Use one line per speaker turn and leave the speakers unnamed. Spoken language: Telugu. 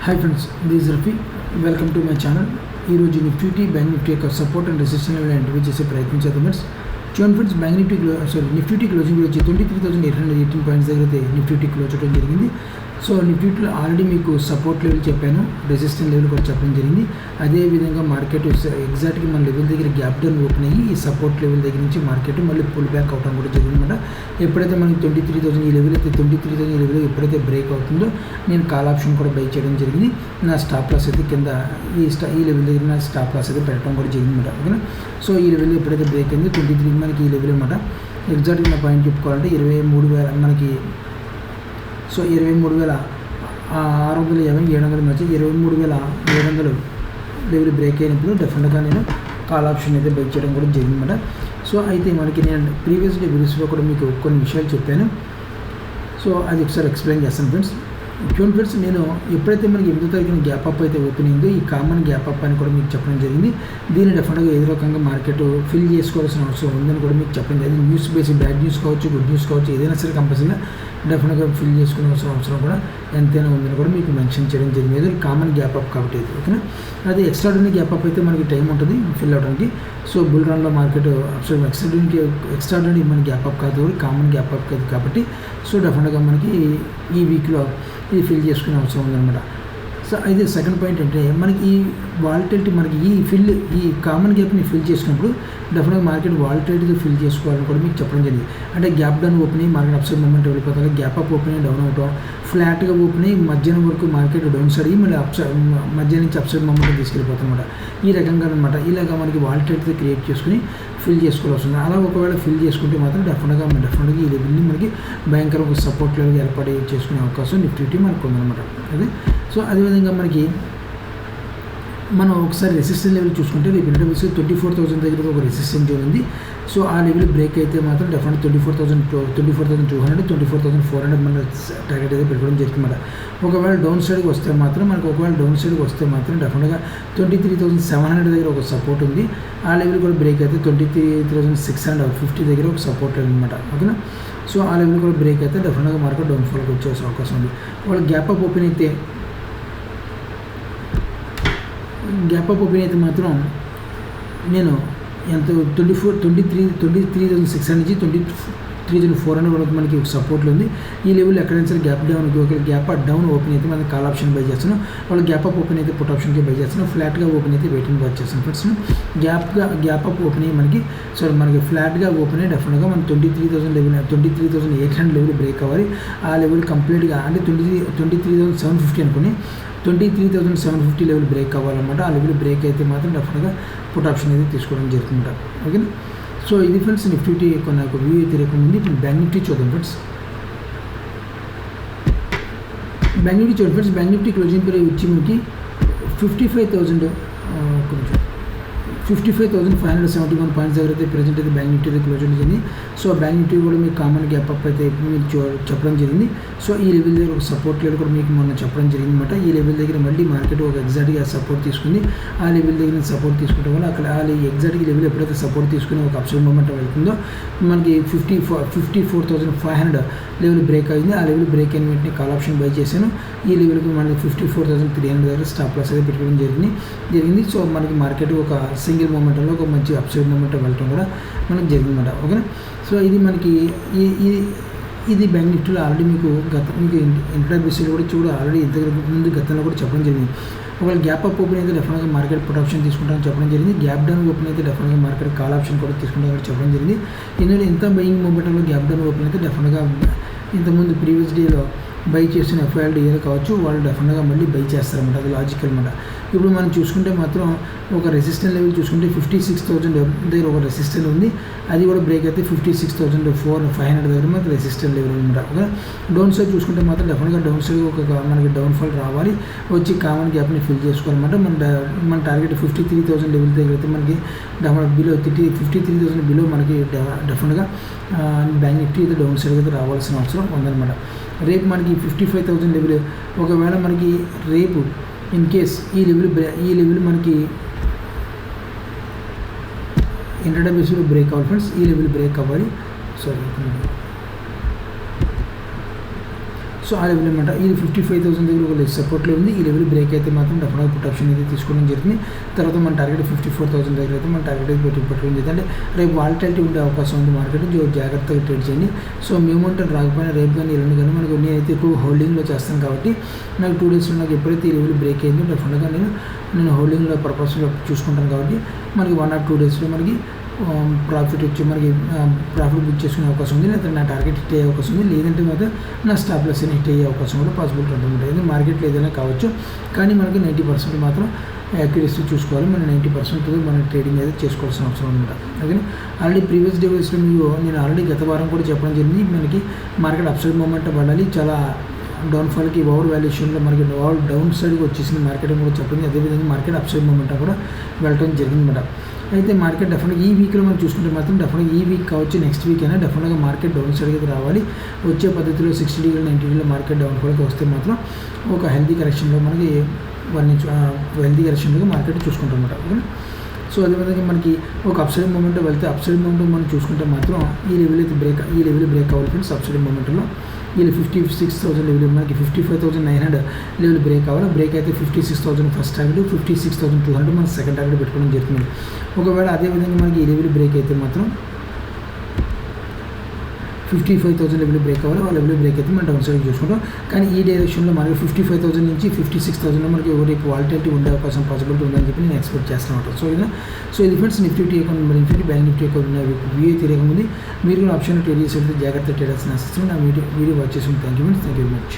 Hi friends, this Rafi. Welcome to my channel. ఈరోజు నిఫ్టీ బ్యాంక్ నిఫ్టీ యొక్క సపోర్ట్ అండ్ రెసిస్టెన్స్ ఐడెంటిఫై చేసే ప్రయత్నం చేద్దాం ఫ్రెండ్స్. చూడండి ఫ్రెండ్స్, బ్యాంక్ నిఫ్టీ క్లోజింగ్ వచ్చి 23,818 పాయింట్స్ దగ్గర అయితే నిఫ్టీ క్లోజ్ చేయడం జరిగింది. సో నిఫ్టీలో ఆల్రెడీ మీకు సపోర్ట్ లెవెల్ చెప్పాను, రెసిస్టెన్స్ లెవెల్ కూడా చెప్పడం జరిగింది. అదేవిధంగా మార్కెట్ ఎగ్జాక్ట్గా మన లెవెల్ దగ్గర గ్యాప్ డౌన్ ఓపెన్ అయ్యి ఈ సపోర్ట్ లెవెల్ దగ్గర నుంచి మార్కెట్ మళ్ళీ పుల్ బ్యాక్ అవడం కూడా జరిగిందన్నమాట. ఎప్పుడైతే మనకి 23,000 ఈ లెవెల్ అయితే 23,000 ఈ లెవెల్ ఎప్పుడైతే బ్రేక్ అవుతుందో నేను కాల్ ఆప్షన్ కూడా బై చేయడం జరిగింది. నా స్టాప్ లాస్ అయితే కింద ఈ లెవెల్ దగ్గర నా స్టాప్ లాస్ అయితే పెట్టడం కూడా జరిగిందన్నమాట. ఓకేనా. సో ఈ లెవెల్ ఎప్పుడైతే బ్రేక్ అయిందో 23 మనకి ఈ లెవెల్ అనమాట. ఎగ్జాక్ట్గా నా పాయింట్ చెప్పుకోవాలంటే 23,000 మనకి. సో 23,650 మధ్య 23,700 లెవెల్ బ్రేక్ అయినప్పుడు డెఫినెట్గా నేను కాల్ ఆప్షన్ అయితే బై చేయడం కూడా జరిగిందన్నమాట. సో అయితే మనకి నేను ప్రీవియస్ వీడియోస్లో కూడా మీకు కొన్ని విషయాలు చెప్పాను. సో అది ఒకసారి ఎక్స్ప్లెయిన్ చేస్తాను ఫ్రెండ్స్. చూడండి ఫ్రెండ్స్, నేను ఎప్పుడైతే మనకి 8వ తారీఖున గ్యాప్ అప్ అయితే ఓపెన్ అయిందో ఈ కామన్ గ్యాప్ అప్ అని కూడా మీకు చెప్పడం జరిగింది. దీన్ని డెఫినెట్గా ఏదో రకంగా మార్కెట్ ఫిల్ చేసుకోవాల్సిన అవసరం ఉందని కూడా మీకు చెప్పడం జరిగింది. న్యూస్ బేసి బ్యాడ్ న్యూస్ కావచ్చు, గుడ్ న్యూస్ కావచ్చు, ఏదైనా సరే కంపల్సరీగా డెఫినెట్గా ఫిల్ చేసుకునే అవసరం కూడా ఎంతైనా ఉందని కూడా మీకు మెన్షన్ చేయడం జరిగింది. ఏదో కామన్ గ్యాప్ అప్ కాబట్టి ఇది. ఓకేనా. అది ఎక్స్ట్రాడినరీ గ్యాప్ అప్ అయితే మనకి టైం ఉంటుంది ఫిల్ అవడానికి. సో బుల్ రన్లో మార్కెట్ ఎక్స్ట్రాడినరీ మన గ్యాప్ అప్ కాదు, కామన్ గ్యాప్ అప్ కాదు కాబట్టి సో డెఫినెట్గా మనకి ఈ వీక్లో ఇది ఫిల్ చేసుకునే అవసరం ఉందన్నమాట. సో అయితే సెకండ్ పాయింట్ అంటే మనకి ఈ వాలటిలిటీ మనకి ఈ కామన్ గ్యాప్ని ఫిల్ చేసినప్పుడు డెఫినెట్గా మార్కెట్ వాలటిలిటీతో ఫిల్ చేసుకోవాలని కూడా మీకు చెప్పడం జరిగింది. అంటే గ్యాప్ డౌన్ ఓపెన్ అయ్యి మార్కెట్ అప్సైడ్ మూమెంట్ వెళ్ళిపోతుంది, గ్యాప్ అప్ ఓపెన్ అయ్యి డౌన్ అవటం, ఫ్లాట్గా ఓపెన్ అయ్యి మధ్యాహ్నం వరకు మార్కెట్ డౌన్ సైడ్ అయ్యి మళ్ళీ మధ్యాహ్నం నుంచి అప్సైడ్ మూమెంట్ తీసుకెళ్ళిపోతుంది అనమాట. ఈ రకంగా అనమాట. ఇలాగ మనకి వాలటిలిటీ క్రియేట్ చేసుకుని ఫిల్ చేసుకోవాల్సి ఉంది. అలా ఒకవేళ ఫిల్ చేసుకుంటే మాత్రం డెఫినెట్గా ఈ లెవెల్ని మనకి భయంకరంగా సపోర్ట్ లెవెల్ ఏర్పాటు చేసుకునే అవకాశం నిఫ్టీ మనకు ఉందన్నమాట. అదే. సో అదేవిధంగా మనకి మనం ఒకసారి రెసిస్టెన్స్ లెవెల్ చూసుకుంటే రేపు ఇంటర్వ్యూస్ 24,000 దగ్గర ఒక రెసిస్టెన్స్ జోన్ ఉంది. సో ఆ లెవెల్ బ్రేక్ అయితే మాత్రం డెఫినెట్ 24,200 24,400 మన టార్గెట్ అయితే పెట్టుకోవడం జరుగుతుందన్నమాట. ఒకవేళ డౌన్ సైడ్కి వస్తే మాత్రం డెఫినెట్గా 23,700 దగ్గర ఒక సపోర్ట్ ఉంది. ఆ లెవెల్ కూడా బ్రేక్ అయితే 23,650 దగ్గర ఒక సపోర్ట్ లెవెల్ అనమాట. ఓకేనా. సో ఆ లెవెల్ కూడా బ్రేక్ అయితే డెఫినెట్గా మార్కెట్ డౌన్ఫాల్కి వచ్చే అవకాశం ఉంది. వాళ్ళు గ్యాప్ అప్ ఓపెన్ అయితే మాత్రం నేను ఎంత 23,600 నుంచి 23,400 వరకు మనకి ఒక సపోర్ట్లో ఉంది. ఈ లెవెల్ ఎక్కడైనా సరే గ్యాప్ డౌన్కి ఒక గ్యాప్ డౌన్ ఓపెన్ అయితే మనకి కాల్ ఆప్షన్ బై చేస్తాను. వాళ్ళు గ్యాప్ అప్ ఓపెన్ అయితే పుట్ ఆప్షన్కి బై చేస్తాను. ఫ్లాట్గా ఓపెన్ అయితే వెయిటింగ్ బై చేస్తాను ఫ్రెండ్స్. గ్యాప్ అప్ ఓపెన్ అయ్యి మనకి ఫ్లాట్గా ఓపెన్ అయ్యి డెఫినెట్గా మనం 23,800 లెవెల్ బ్రేక్ అవ్వాలి. ఆ లెవెల్ కంప్లీట్గా అంటే 23,750 అనుకుని 23,750 లెవెల్ బ్రేక్ అవ్వాలన్నమాట. ఆ లెవెల్ బ్రేక్ అయితే మాత్రం డెఫినెట్గా పుట్ ఆప్షన్ అయితే తీసుకోవడం జరుగుతుంట. ఓకేనా. సో ఇది ఫ్రెండ్స్ నిఫ్టీ నాకు వ్యూ అయితే రేపు ఇప్పుడు బ్యాంక్ నిఫ్టీ చూద్దాం friends. Bank Nifty closing period వచ్చి మనకి 55,571 పాయింట్స్ దగ్గర అయితే ప్రజెంట్ అయితే బ్యాంక్ నిఫ్టీ అయితే క్లోజ్ జరిగింది. సో బ్యాంక్ నిఫ్టీ కూడా మీకు కామన్ గ్యాప్ అప్ అయితే మీకు చెప్పడం జరిగింది. సో ఈ లెవెల్ దగ్గర ఒక సపోర్ట్ లెవెల్ కూడా మీకు మొన్న చెప్పడం జరిగింది అనమాట. ఈ లెవెల్ దగ్గర మళ్ళీ మార్కెట్ ఒక ఎగ్జాక్ట్గా సపోర్ట్ తీసుకుంది. ఆ లెవెల్ దగ్గర సపోర్ట్ తీసుకుంటే వల్ల అక్కడ ఆ ఎగ్జాక్ట్గా లెవెల్ ఎప్పుడైతే సపోర్ట్ తీసుకుని ఒక అప్సైడ్ మూమెంట్ వెళ్తుందో మనకి 54,500 లెవెల్ బ్రేక్ అయింది. ఆ లెవెల్ బ్రేక్ అయిన వెంటనే కాల్ ఆప్షన్ బై చేశాను. ఈ లెవెల్కి మనకి 54,300 దగ్గర స్టాప్ లాస్ అయితే పెట్టుకోవడం జరిగింది. సో మనకి మార్కెట్ ఒక సింగిల్ మూమెంట్లో ఒక మంచి అప్సైడ్ మూమెంట్ వెళ్ళటం కూడా మనకు జరిగిందన్నమాట. ఓకేనా. సో ఇది మనకి ఇది బ్యాంక్ నిఫ్టీలో ఆల్రెడీ మీకు ఇంట్రడక్షన్ కూడా ఆల్రెడీ ముందు గతంలో కూడా చెప్పడం జరిగింది. ఒకవేళ గ్యాప్ అప్ ఓపెన్ అయితే డెఫినెట్గా మార్కెట్ పుట్ ఆప్షన్ తీసుకుంటామని చెప్పడం జరిగింది. గ్యాప్ డౌన్ ఓపెన్ అయితే డెఫినెట్గా మార్కెట్ కాల్ ఆప్షన్ కూడా తీసుకుంటామని చెప్పడం జరిగింది. ఎందుకంటే ఇంత బయింగ్ మూమెంట్లో గ్యాప్ డౌన్ ఓపెన్ అయితే డెఫినెట్గా ఇంతకుముందు ప్రీవియస్ డేలో బై చేసిన FILDL కావచ్చు, వాళ్ళు డెఫినెట్గా మళ్ళీ బై చేస్తారన్నమాట. అది లాజికల్ అనమాట. ఇప్పుడు మనం చూసుకుంటే మాత్రం ఒక రెసిస్టెన్స్ లెవెల్ చూసుకుంటే 56,000 దగ్గర ఒక రెసిస్టెన్స్ ఉంది. అది కూడా బ్రేక్ అయితే 56,500 దగ్గర మనకి రెసిస్టెన్స్ లెవెల్ అనమాట. ఓకే. డౌన్ సైడ్ చూసుకుంటే మాత్రం డెఫినెట్గా డౌన్ సైడ్ మనకి డౌన్ఫాల్ రావాలి, వచ్చి కామన్ గ్యాప్ని ఫిల్ చేసుకోవాలన్నమాట. మన టార్గెట్ 53,000 లెవెల్ దగ్గర అయితే మనకి బిలో 53,000 బిలో మనకి డెఫినెట్గా బ్యాంక్ నిఫ్టీ అయితే డౌన్ సైడ్ అయితే రావాల్సిన అవసరం ఉందన్నమాట. రేపు మనకి 55,000 లెవెల్ ఒకవేళ మనకి రేపు ఇన్ కేస్ ఈ లెవెల్ మనకి ఇంటర్డే బేస్లో బ్రేక్ అవ్వాలి ఫ్రెండ్స్. ఈ లెవెల్ బ్రేక్ అవ్వాలి. సో ఆ లెవెల్ అనమాట. ఇది 55,000 దగ్గర ఒక సపోర్ట్లో ఉంది. ఈ లెవెల్ బ్రేక్ అయితే మాత్రం డెఫినెట్గా పుట్ ఆప్షన్ అయితే తీసుకోవడం జరుగుతుంది. తర్వాత మన టార్గెట్ 54,000 దగ్గర అయితే మన టార్గెట్ అయితే పెట్టుకోవడం జరుగుతుంది. అంటే రేపు వాలటిలిటీ ఉండే అవకాశం ఉంది మార్కెట్, జాగ్రత్తగా ట్రేడ్ చేయండి. సో మేమంటే రాకపోయినా రేపు కానీ ఎల్లుండి కానీ మనకు నేనైతే ఎక్కువ హోల్డింగ్లో చేస్తాను కాబట్టి నాకు 2 డేస్లో నాకు ఎప్పుడైతే ఈ లెవెల్ బ్రేక్ అయిందో డెఫినెట్గా నేను హోల్డింగ్లో పర్పస్లో చూసుకుంటాను కాబట్టి మనకి 1 or 2 డేస్లో మనకి ప్రాఫిట్ వచ్చి మనకి ప్రాఫిట్ బుక్ చేసుకునే అవకాశం ఉంది. లేదంటే నా టార్గెట్ హిట్ అయ్యే అవకాశం ఉంది. లేదంటే మాత్రం నా స్టాప్ లాస్ అని హిట్ అయ్యే అవకాశం కూడా పాసిబిలిటీ ఉంటుంది. ఇది మార్కెట్లో ఏదైనా కావచ్చు, కానీ మనకి 90% మాత్రం యాక్యురసీ చూసుకోవాలి. మన 90% మనం ట్రేడింగ్ అయితే చేసుకోవాల్సిన అవసరం అనమాట. ఓకే, ఆల్రెడీ ప్రీవియస్ డేస్లో నేను ఆల్రెడీ గత వారం కూడా చెప్పడం జరిగింది. మనకి మార్కెట్ అప్సైడ్ మూమెంట్ పడాలి, చాలా డౌన్ఫాల్కి ఓవర్ వాల్యుయేషన్లో మనకి డౌన్ సైడ్కి వచ్చేసింది మార్కెట్ కూడా చెప్పింది. అదేవిధంగా మార్కెట్ అప్సైడ్ మూమెంట్ కూడా వెళ్ళడం జరిగిందన్నమాట. అయితే మార్కెట్ డెఫినెట్గా ఈ వీక్లో మనం చూసుకుంటే మాత్రం డెఫినెట్గా ఈ వీక్ కావచ్చు, నెక్స్ట్ వీక్ అయినా డెఫినెట్గా మార్కెట్ డౌన్ సైడ్కి రావాలి. వచ్చే పద్ధతిలో 60 డిగ్రీ 90 డిగ్రీలో మార్కెట్ డౌన్ఫాల్కి వస్తే మాత్రం ఒక హెల్తీ కరెక్షన్లో మనకి హెల్తీ కరెక్షన్లో మార్కెట్ చూసుకుంటాం అన్నమాట. ఓకే, సో అదేవిధంగా మనకి ఒక అప్సైడ్ మూమెంట్ వెళ్తే అప్సైడ్ మూమెంట్ మనం చూసుకుంటే మాత్రం ఈ లెవెల్ బ్రేక్ అవ్వాలి ఫ్రెండ్స్. అప్సైడ్ మూమెంట్లో ఈ 56,000 లెవెల్ మనకి 55,900 లెవెల్ బ్రేక్ అవ్వాలి. బ్రేక్ అయితే 56,000 ఫస్ట్ టార్గెట్, 56,200 మన సెకండ్ టార్గెట్ పెట్టుకోవడం జరుగుతుంది. ఒకవేళ అదేవిధంగా మనకి ఈ లెవెల్ బ్రేక్ అయితే మాత్రం 55,000 లెవెల్ బ్రేక్ అవ్వాలి. ఆ లెవెల్ బ్రేక్ అయితే మనం డౌన్ సైడ్ చూసుకుంటాం. కానీ ఈ డైరెక్షన్లో మనకి 55,000 నుంచి 56,000 మనకి రేపు వాలటిలిటీ ఉండే అవకాశం పాసిబిలిటీ ఉందని చెప్పి నేను ఎక్స్పెక్ట్ చేస్తాను. సో ఇది ఫ్రెండ్స్ నిఫ్టీ అకౌంట్, మరి Nifty bank Nifty account view తెలియకముంది మీరు కూడా ఆప్షన్ ట్రేడ్ చేసేది జాగ్రత్త ట్రేడ్ చేయాల్సిన ఆశిస్తున్నాను. నా వీడియో వాచ్ చేసి థ్యాంక్ యూ వెరీ మచ్.